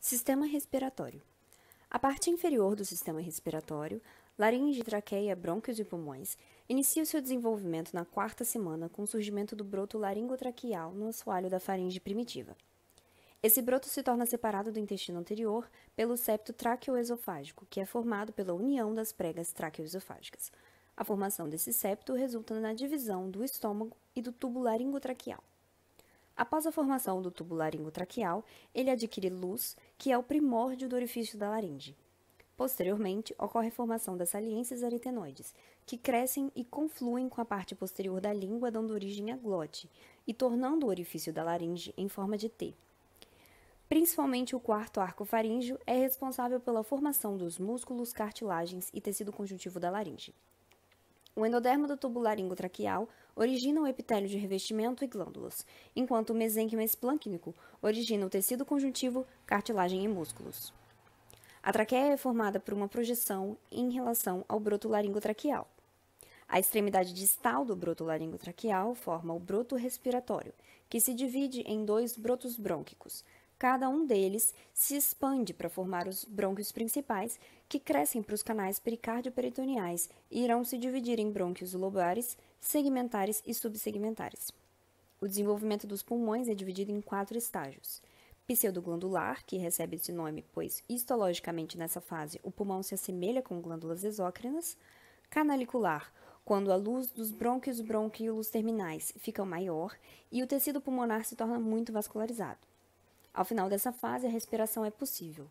Sistema respiratório. A parte inferior do sistema respiratório, laringe, traqueia, brônquios e pulmões, inicia o seu desenvolvimento na quarta semana com o surgimento do broto laringotraqueal no assoalho da faringe primitiva. Esse broto se torna separado do intestino anterior pelo septo traqueoesofágico, que é formado pela união das pregas traqueoesofágicas. A formação desse septo resulta na divisão do estômago e do tubo laringotraqueal. Após a formação do tubo laringotraqueal, ele adquire luz, que é o primórdio do orifício da laringe. Posteriormente, ocorre a formação das saliências aritenoides, que crescem e confluem com a parte posterior da língua, dando origem à glote, e tornando o orifício da laringe em forma de T. Principalmente o quarto arco faríngeo é responsável pela formação dos músculos, cartilagens e tecido conjuntivo da laringe. O endodermo do tubo laringotraqueal origina o epitélio de revestimento e glândulas, enquanto o mesênquima esplâncnico origina o tecido conjuntivo, cartilagem e músculos. A traqueia é formada por uma projeção em relação ao broto laringotraqueal. A extremidade distal do broto laringotraqueal forma o broto respiratório, que se divide em dois brotos brônquicos. Cada um deles se expande para formar os brônquios principais, que crescem para os canais pericárdio-peritoneais e irão se dividir em brônquios lobares, segmentares e subsegmentares. O desenvolvimento dos pulmões é dividido em 4 estágios. Pseudoglandular, que recebe esse nome pois histologicamente nessa fase o pulmão se assemelha com glândulas exócrinas. Canalicular, quando a luz dos brônquios e bronquíolos terminais fica maior e o tecido pulmonar se torna muito vascularizado. Ao final dessa fase, a respiração é possível.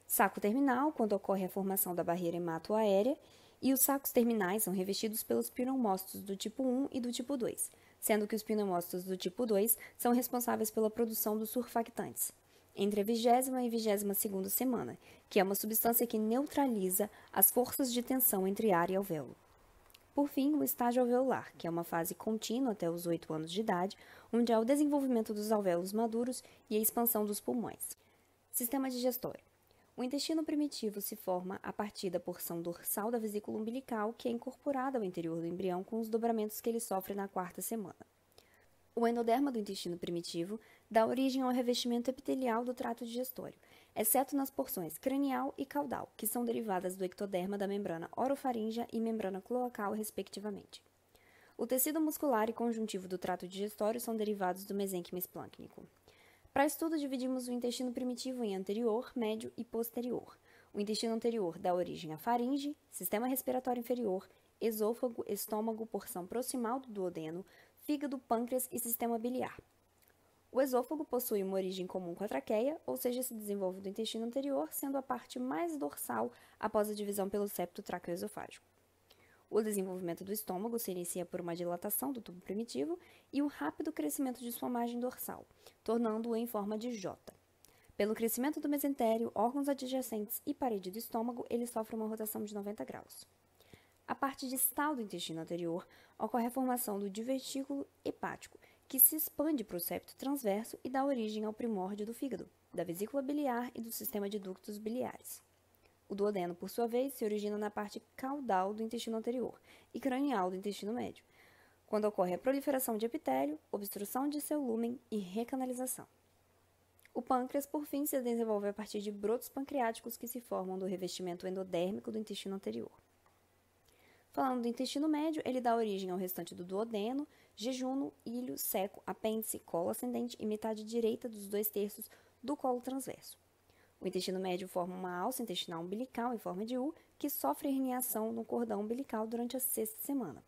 Saco terminal, quando ocorre a formação da barreira hemato-aérea, e os sacos terminais são revestidos pelos pneumócitos do tipo 1 e do tipo 2, sendo que os pneumócitos do tipo 2 são responsáveis pela produção dos surfactantes, entre a 20ª e 22ª semana, que é uma substância que neutraliza as forças de tensão entre ar e alvéolo. Por fim, o estágio alveolar, que é uma fase contínua até os 8 anos de idade, onde há o desenvolvimento dos alvéolos maduros e a expansão dos pulmões. Sistema digestório. O intestino primitivo se forma a partir da porção dorsal da vesícula umbilical, que é incorporada ao interior do embrião com os dobramentos que ele sofre na quarta semana. O endoderma do intestino primitivo dá origem ao revestimento epitelial do trato digestório, exceto nas porções cranial e caudal, que são derivadas do ectoderma da membrana orofaríngea e membrana cloacal, respectivamente. O tecido muscular e conjuntivo do trato digestório são derivados do mesênquima esplâncnico. Para estudo, dividimos o intestino primitivo em anterior, médio e posterior. O intestino anterior dá origem à faringe, sistema respiratório inferior, esôfago, estômago, porção proximal do duodeno, fígado, pâncreas e sistema biliar. O esôfago possui uma origem comum com a traqueia, ou seja, se desenvolve do intestino anterior, sendo a parte mais dorsal após a divisão pelo septo traqueoesofágico. O desenvolvimento do estômago se inicia por uma dilatação do tubo primitivo e o rápido crescimento de sua margem dorsal, tornando-o em forma de J. Pelo crescimento do mesentério, órgãos adjacentes e parede do estômago, ele sofre uma rotação de 90 graus. A parte distal do intestino anterior ocorre a formação do divertículo hepático, que se expande para o septo transverso e dá origem ao primórdio do fígado, da vesícula biliar e do sistema de ductos biliares. O duodeno, por sua vez, se origina na parte caudal do intestino anterior e cranial do intestino médio, quando ocorre a proliferação de epitélio, obstrução de seu lúmen e recanalização. O pâncreas, por fim, se desenvolve a partir de brotos pancreáticos que se formam do revestimento endodérmico do intestino anterior. Falando do intestino médio, ele dá origem ao restante do duodeno, jejuno, ilho, seco, apêndice, colo ascendente e metade direita dos 2/3 do colo transverso. O intestino médio forma uma alça intestinal umbilical em forma de U, que sofre herniação no cordão umbilical durante a 6ª semana.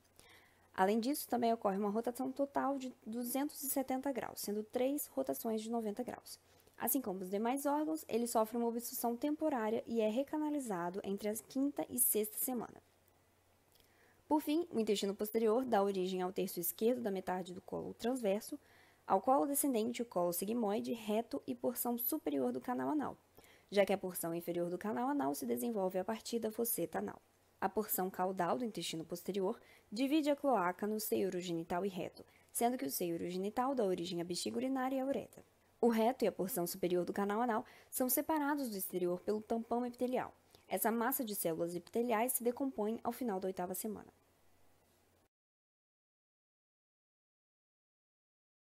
Além disso, também ocorre uma rotação total de 270 graus, sendo 3 rotações de 90 graus. Assim como os demais órgãos, ele sofre uma obstrução temporária e é recanalizado entre a 5ª e 6ª semana. Por fim, o intestino posterior dá origem ao terço esquerdo da metade do colo transverso, ao colo descendente, o colo sigmoide, reto e porção superior do canal anal, já que a porção inferior do canal anal se desenvolve a partir da fosseta anal. A porção caudal do intestino posterior divide a cloaca no seio urogenital e reto, sendo que o seio urogenital dá origem à bexiga urinária e à uretra. O reto e a porção superior do canal anal são separados do exterior pelo tampão epitelial. Essa massa de células epiteliais se decompõe ao final da 8ª semana.